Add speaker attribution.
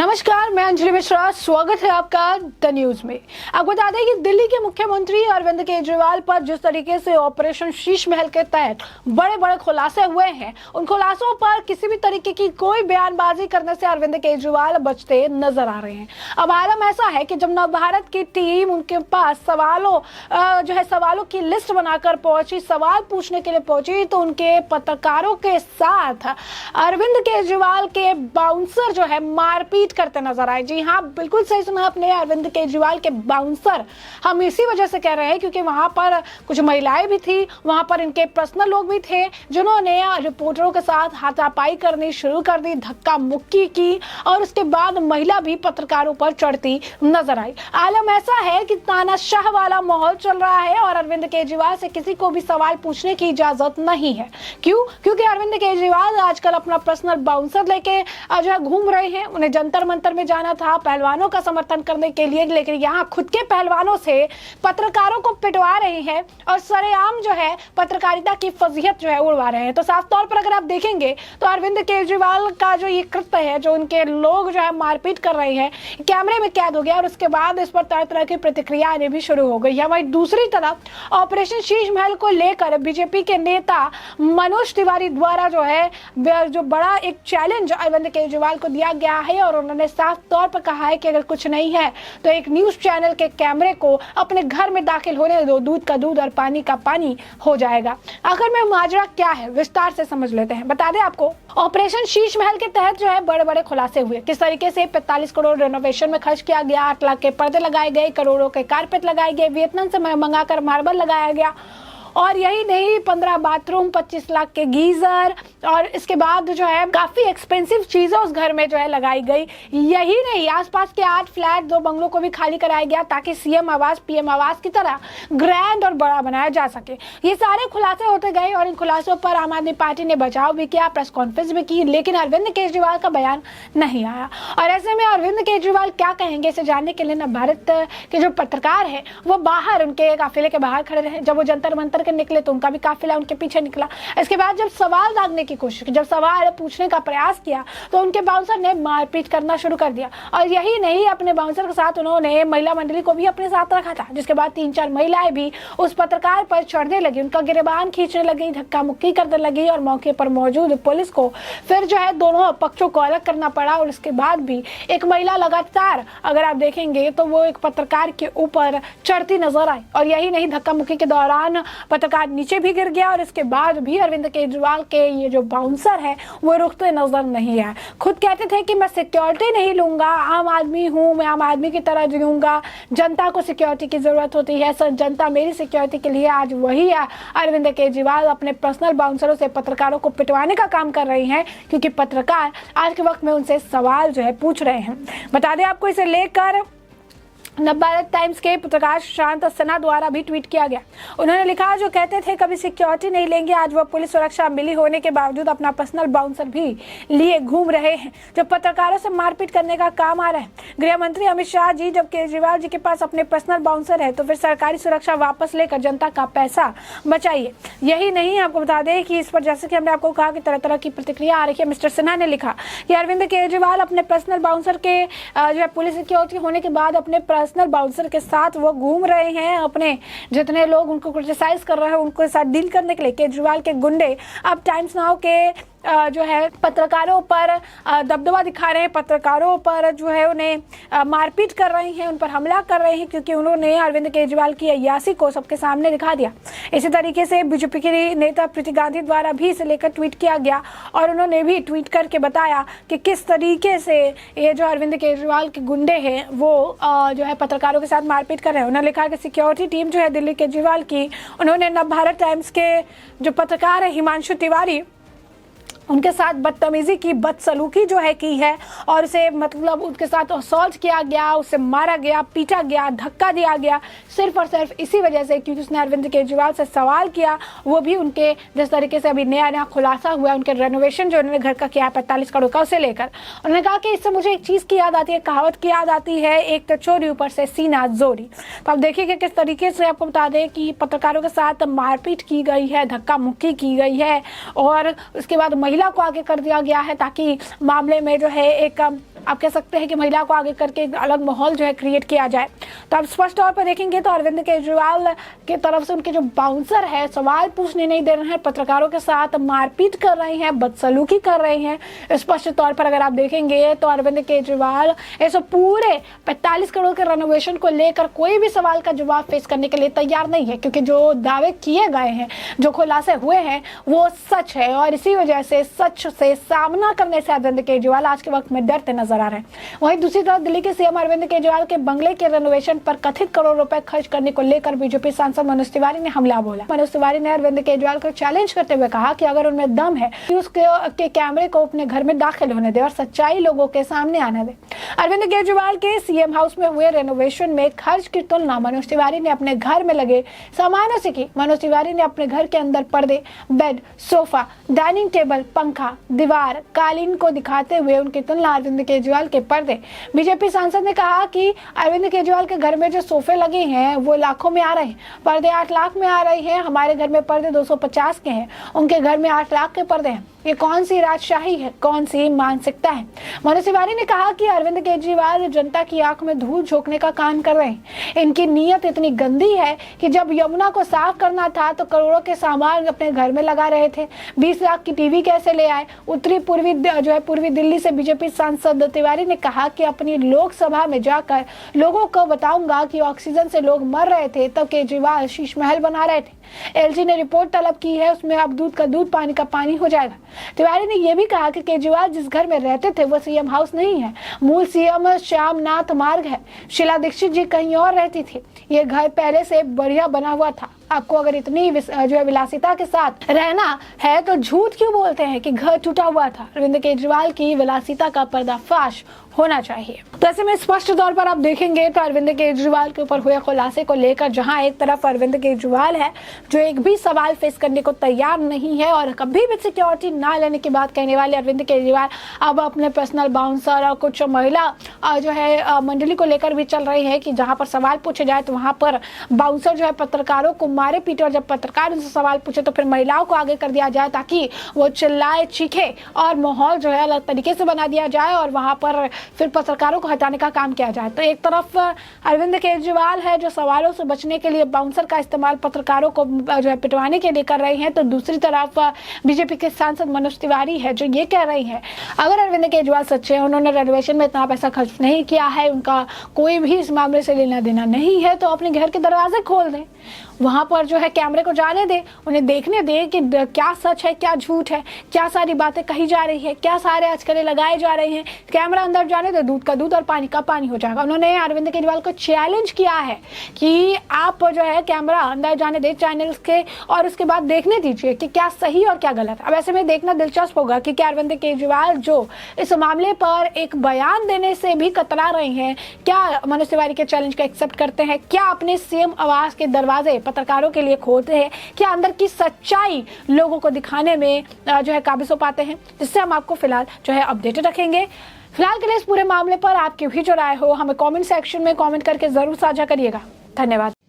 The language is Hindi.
Speaker 1: नमस्कार, मैं अंजलि मिश्रा। स्वागत है आपका द न्यूज में। आपको बता दें कि दिल्ली के मुख्यमंत्री अरविंद केजरीवाल पर जिस तरीके से ऑपरेशन शीश महल के तहत बड़े बड़े खुलासे हुए हैं, उन खुलासों पर किसी भी तरीके की कोई बयानबाजी करने से अरविंद केजरीवाल बचते नजर आ रहे हैं। अब आलम ऐसा है कि जब नवभारत की टीम उनके पास सवालों की लिस्ट बनाकर पहुंची, सवाल पूछने के लिए पहुंची, तो उनके पत्रकारों के साथ अरविंद केजरीवाल के बाउंसर जो है मारपीट करते नजर आए। जी हाँ, बिल्कुल सही सुना आपने, अरविंद केजरीवाल के बाउंसर। हम इसी वजह से कह रहे हैं क्योंकि वहां पर कुछ महिलाएं भी थी, वहां पर इनके पर्सनल लोग भी थे जिन्होंने रिपोर्टरों के साथ हाथापाई करनी शुरू कर दी, धक्का मुक्की की, और उसके बाद महिला भी पत्रकारों पर चढ़ती नजर आई। आलम ऐसा है कि तानाशाह वाला माहौल चल रहा है और अरविंद केजरीवाल से किसी को भी सवाल पूछने की इजाजत नहीं है। क्यों? क्योंकि अरविंद केजरीवाल आजकल अपना पर्सनल बाउंसर लेके जो है घूम रहे हैं। उन्हें जंतर मंतर में जाना था पहलवानों का समर्थन करने के लिए, लेकिन यहाँ खुद के पहलवानों से पत्रकारों को पिटवा रहे हैं और सरेआम जो है पत्रकारिता की फजीहत जो है उड़वा रहे हैं। तो साफ तौर पर अगर आप देखेंगे तो अरविंद केजरीवाल का जो ये कृत्य है, जो उनके लोग जो है मारपीट कर रहे हैं, कैमरे में कैद हो गया और उसके बाद इस पर तरह तरह की प्रतिक्रिया आने भी शुरू हो गई है। वहीं दूसरी तरफ ऑपरेशन शीश महल को लेकर बीजेपी के नेता मनोज तिवारी द्वारा जो बड़ा एक चैलेंज अरविंद केजरीवाल को दिया गया है और उन्होंने साफ तौर पर कहा है कि अगर कुछ नहीं है तो एक न्यूज चैनल के कैमरे को अपने घर में दाखिल होने दो, दूध का दूध और पानी का पानी हो जाएगा। आखिर में माजरा क्या है, विस्तार से समझ लेते हैं। बता दें आपको, ऑपरेशन शीश महल के तहत जो है बड़े बड़े खुलासे हुए। किस तरीके से 45 करोड़ रेनोवेशन में खर्च किया गया, 8 लाख के पर्दे लगाए गए, करोड़ों के कारपेट लगाए गए, वियतनाम से मंगाकर मार्बल लगाया गया, और यही नहीं 15 बाथरूम, 25 लाख के गीजर, और इसके बाद जो है काफी एक्सपेंसिव चीजें उस घर में जो है लगाई गई। यही नहीं, आसपास के 8 फ्लैट, 2 बंगलों को भी खाली कराया गया ताकि सीएम आवास, पीएम आवास की तरह ग्रैंड और बड़ा बनाया जा सके। ये सारे खुलासे होते गए और इन खुलासों पर आम आदमी पार्टी ने बचाव भी किया, प्रेस कॉन्फ्रेंस भी की, लेकिन अरविंद केजरीवाल का बयान नहीं आया। और ऐसे में अरविंद केजरीवाल क्या कहेंगे, इसे जानने के लिए ना भारत के जो पत्रकार है वो बाहर, उनके काफिले के बाहर खड़े रहे। जब वो जंतर मंतर के निकले तो उनका भी काफिला उनके पीछे निकला। इसके बाद जब सवाल दागने की कोशिश की, जब सवाल पूछने का प्रयास किया, तो उनके बाउंसर ने मारपीट करना शुरू कर दिया। और यही नहीं, अपने बाउंसर के साथ उन्होंने महिला मंडली को भी अपने साथ रखा था, जिसके बाद 3-4 महिलाएं भी उस पत्रकार पर चढ़ने लगी, उनका गिरबान खींचने लगी, धक्का मुक्की करने लगी, और मौके पर मौजूद पुलिस को फिर जो है दोनों पक्षों को अलग करना पड़ा। और इसके बाद भी एक महिला लगातार, अगर आप देखेंगे तो वो एक पत्रकार के ऊपर चढ़ती नजर आई। और यही नहीं, धक्का मुक्की के दौरान पत्रकार नीचे भी गिर गया और इसके बाद भी अरविंद केजरीवाल के ये जो बाउंसर है वो रुकते नजर नहीं आए। खुद कहते थे कि मैं सिक्योरिटी नहीं लूंगा, आम आदमी हूं, मैं आम आदमी की तरह जीऊंगा, जनता को सिक्योरिटी की जरूरत होती है, सर जनता मेरी सिक्योरिटी के लिए। आज वही अरविंद केजरीवाल अपने पर्सनल बाउंसरों से पत्रकारों को पिटवाने का काम कर रहे हैं, क्योंकि पत्रकार आज के वक्त में उनसे सवाल जो है पूछ रहे हैं। बता दें आपको, इसे लेकर नवभारत टाइम्स के पत्रकार सुशांत सिन्हा द्वारा भी ट्वीट किया गया। उन्होंने लिखा, जो कहते थे कभी सिक्योरिटी नहीं लेंगे, आज वह पुलिस सुरक्षा मिली होने के बावजूद अपना पर्सनल बाउंसर भी लिए घूम रहे हैं, जो पत्रकारों से मारपीट करने का काम आ रहा है। गृह मंत्री अमित शाह जी, जब केजरीवाल जी के पास अपने पर्सनल बाउंसर है तो फिर सरकारी सुरक्षा वापस लेकर जनता का पैसा बचाइए। यही नहीं, आपको बता दें कि इस पर जैसे कि हमने आपको कहा कि तरह तरह की प्रतिक्रिया आ रही है। मिस्टर सिन्हा ने लिखा कि अरविंद केजरीवाल अपने पर्सनल बाउंसर के जो है पुलिस सिक्योरिटी होने के बाद अपने पर्सनल बाउंसर के साथ वो घूम रहे हैं, अपने जितने लोग उनको क्रिटिसाइज कर रहे हैं उनको साथ डील करने के लिए। केजरीवाल के गुंडे अब टाइम्स नाउ के जो है पत्रकारों पर दबदबा दिखा रहे हैं, पत्रकारों पर जो है उन्हें मारपीट कर रहे हैं, उन पर हमला कर रहे हैं, क्योंकि उन्होंने अरविंद केजरीवाल की अय्यासी को सबके सामने दिखा दिया। इसी तरीके से बीजेपी के नेता प्रीति गांधी द्वारा भी इसे लेकर ट्वीट किया गया और उन्होंने भी ट्वीट करके बताया कि किस तरीके से ये जो अरविंद केजरीवाल के गुंडे हैं वो जो है पत्रकारों के साथ मारपीट कर रहे हैं। उन्होंने लिखा कि सिक्योरिटी टीम जो है दिल्ली केजरीवाल की, उन्होंने नवभारत टाइम्स के जो पत्रकार है हिमांशु तिवारी, उनके साथ बदतमीजी की, बदसलूकी जो है की है, और उसे मतलब उसके साथ असॉल्ट किया गया, उसे मारा गया, पीटा गया, धक्का दिया गया, सिर्फ और सिर्फ इसी वजह से क्योंकि उसने अरविंद केजरीवाल से सवाल किया। वो भी उनके जिस तरीके से अभी नया नया खुलासा हुआ, उनके रेनोवेशन जो उन्होंने घर का किया 45 करोड़ का, उसे लेकर उन्होंने कहा कि इससे मुझे एक चीज़ की याद आती है, कहावत की याद आती है, एक तो चोरी ऊपर से सीना जोरी। तो आप देखिए किस तरीके से, आपको बता दें कि पत्रकारों के साथ मारपीट की गई है, धक्का मुक्की की गई है, और उसके बाद महिला को आगे कर दिया गया है ताकि मामले में जो है एक आप कह सकते हैं कि महिला को आगे करके एक अलग माहौल जो है क्रिएट किया जाए। तो आप स्पष्ट तौर पर देखेंगे तो अरविंद केजरीवाल की तरफ से उनके जो बाउंसर है सवाल पूछने नहीं दे रहे हैं, पत्रकारों के साथ मारपीट कर रहे हैं, बदसलूकी कर रहे हैं। स्पष्ट तौर पर अगर आप देखेंगे तो अरविंद केजरीवाल ऐसे पूरे 45 करोड़ के रेनोवेशन को लेकर कोई भी सवाल का जवाब फेस करने के लिए तैयार नहीं है, क्योंकि जो दावे किए गए हैं, जो खुलासे हुए हैं वो सच है। और इसी वजह से सच से सामना करने से अरविंद केजरीवाल आज के वक्त में डरते नजर आ रहे हैं। वहीं दूसरी तरफ दिल्ली के सीएम अरविंद केजरीवाल के बंगले के रेनोवेशन पर कथित करोड़ रुपए खर्च करने को लेकर बीजेपी सांसद मनोज तिवारी ने हमला बोला। मनोज तिवारी ने अरविंद केजरीवाल को चैलेंज करते हुए कहा कि अगर उनमें दम है तो उसके कैमरे को अपने घर में दाखिल होने दे और सच्चाई लोगों के सामने आने दे। अरविंद केजरीवाल के सीएम हाउस में हुए रेनोवेशन में खर्च की तुलना मनोज तिवारी ने अपने घर में लगे सामानों से की। मनोज तिवारी ने अपने घर के अंदर पर्दे, बेड, सोफा, डाइनिंग टेबल, पंखा, दीवार, कालीन को दिखाते हुए उनकी तुलना अरविंद केजरीवाल के पर्दे। बीजेपी सांसद ने कहा कि अरविंद केजरीवाल के घर में जो सोफे लगे हैं वो लाखों में आ रहे हैं, पर्दे 8 लाख में आ रहे हैं। हमारे घर में पर्दे 250 के हैं, उनके घर में 8 लाख के पर्दे हैं। ये कौन सी राजशाही है, कौन सी मानसिकता है। मनोज तिवारी ने कहा कि अरविंद केजरीवाल जनता की आंख में धूल झोंकने का काम कर रहे हैं। इनकी नीयत इतनी गंदी है कि जब यमुना को साफ करना था तो करोड़ों के सामान अपने घर में लगा रहे थे। 20 लाख की टीवी कैसे ले आए। पूर्वी दिल्ली से बीजेपी सांसद तिवारी ने कहा कि अपनी लोकसभा में जाकर लोगों को बताऊंगा कि ऑक्सीजन से लोग मर रहे थे तब केजरीवाल शीश महल बना रहे थे। एलजी ने रिपोर्ट तलब की है, उसमें अब दूध का दूध पानी का पानी हो जाएगा। तिवारी ने यह भी कहा कि केजरीवाल जिस घर में रहते थे वो सीएम हाउस नहीं है, मूल सीएम श्यामनाथ मार्ग है। शीला दीक्षित जी कहीं और रहती थी। ये घर पहले से बढ़िया बना हुआ था। आपको अगर इतनी विलासिता के साथ रहना है तो झूठ क्यों बोलते हैं कि घर टूटा हुआ था। अरविंद केजरीवाल की विलासिता का पर्दाफाश होना चाहिए। तो ऐसे में स्पष्ट तौर पर आप देखेंगे तो अरविंद केजरीवाल के ऊपर हुए खुलासे को लेकर जहां एक तरफ अरविंद केजरीवाल है जो एक भी सवाल फेस करने को तैयार नहीं है और कभी भी सिक्योरिटी ना लेने की बात कहने वाले अरविंद केजरीवाल अब अपने पर्सनल बाउंसर और कुछ महिला मंडली को लेकर भी चल रही है कि जहां पर सवाल पूछे जाए तो वहां पर बाउंसर जो है पत्रकारों को मारे पीटे और जब पत्रकार उनसे सवाल पूछे तो फिर महिलाओं को आगे कर दिया जाए ताकि वो चिल्लाए चीखे और माहौल जो है अलग तरीके से बना दिया जाए और वहां पर फिर पत्रकारों को हटाने का काम किया जाए। तो एक तरफ अरविंद केजरीवाल है जो सवालों से बचने के लिए बाउंसर का इस्तेमाल पत्रकारों को जो है पिटवाने के लिए कर रही हैं, तो दूसरी तरफ बीजेपी के सांसद मनोज तिवारी है जो ये कह रही है अगर अरविंद केजरीवाल सच्चे हैं, उन्होंने रेनोवेशन में इतना पैसा खर्च नहीं किया है, उनका कोई भी इस मामले से लेना देना नहीं है, तो अपने घर के दरवाजे खोल दें, वहां पर जो है कैमरे को जाने दे, उन्हें देखने दे कि क्या सच है क्या झूठ है, क्या सारी बातें कही जा रही है, क्या सारे अचकरे लगाए जा रहे हैं। कैमरा अंदर जाने दे, दूध का दूध और पानी का पानी हो जाएगा। उन्होंने अरविंद केजरीवाल को चैलेंज किया है कि आप जो है कैमरा अंदर जाने दे चैनल्स के और उसके बाद देखने दीजिए कि क्या सही और क्या गलत है। अब ऐसे में देखना दिलचस्प होगा कि क्या अरविंद केजरीवाल जो इस मामले पर एक बयान देने से भी कतरा रहे हैं, क्या मनोज तिवारी के चैलेंज को एक्सेप्ट करते हैं, क्या अपने सीएम आवास के दरवाजे पत्रकारों के लिए खोलते हैं, क्या अंदर की सच्चाई लोगों को दिखाने में जो है काबिज हो पाते हैं, जिससे हम आपको फिलहाल जो है अपडेटेड रखेंगे। फिलहाल के लिए इस पूरे मामले पर आपकी भी जो राय हो हमें कमेंट सेक्शन में कमेंट करके जरूर साझा करिएगा। धन्यवाद।